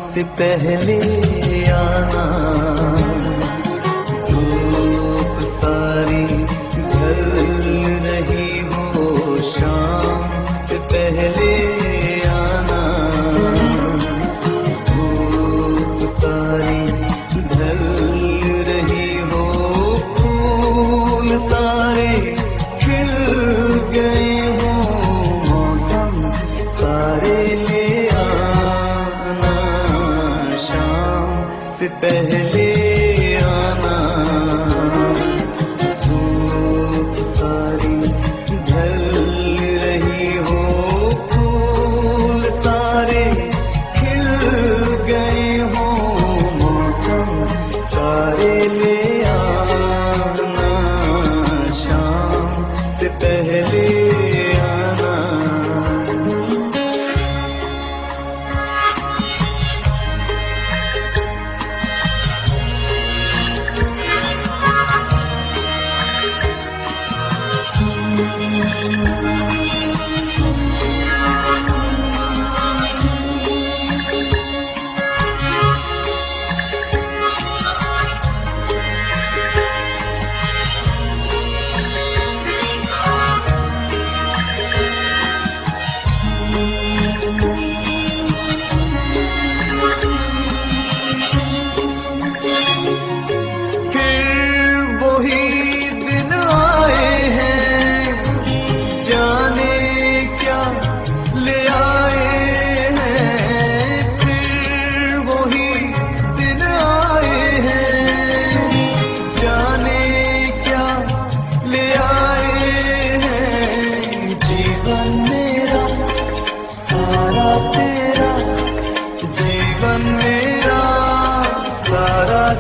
से पहले आना, धूप सारी ढल रही हो, शाम से पहले आना, धूप सारी ढल रही हो, फूल सारे खिल गए हो, मौसम सारे ले आना, शाम से पहले आना, धूप सारी ढल रही हो, फूल सारे खिल गए हो, मौसम सारे ले आना, शाम से पहले आना।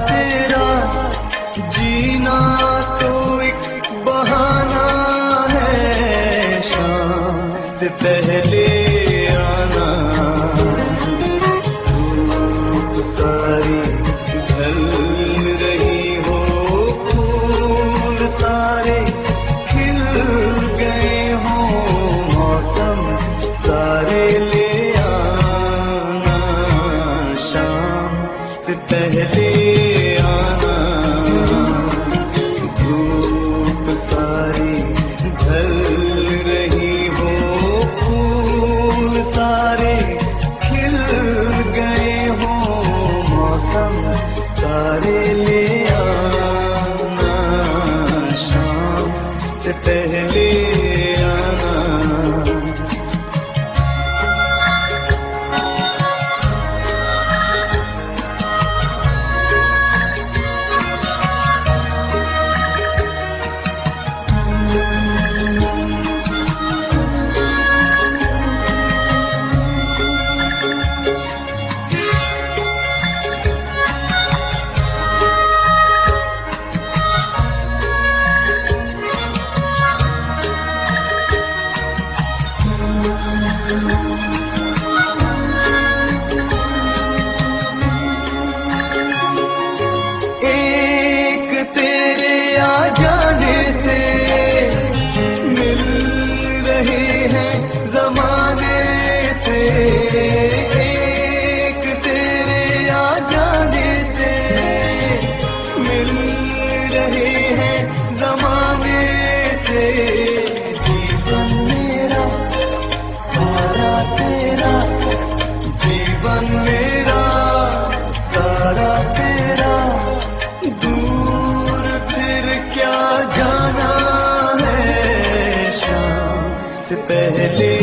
तेरा जीना तो एक बहाना है, शाम से पहले आना, धूप सारी ढल रही हो, फूल सारे खिल गए हो, मौसम सारे ले आना, शाम से पहले आना, धूप सारी ढल रही हो, फूल सारे खिल गए हो, मौसम सारे ले आना, शाम से पहले आना। एक तेरे आ जाने से मिल रहे हैं जमाने से, एक तेरे आ जाने से मिल रहे हैं जमाने से, जीवन मेरा सारा तेरा, जीवन मेरा सारा तेरा, दूर फिर क्या जाना है, शाम से पहले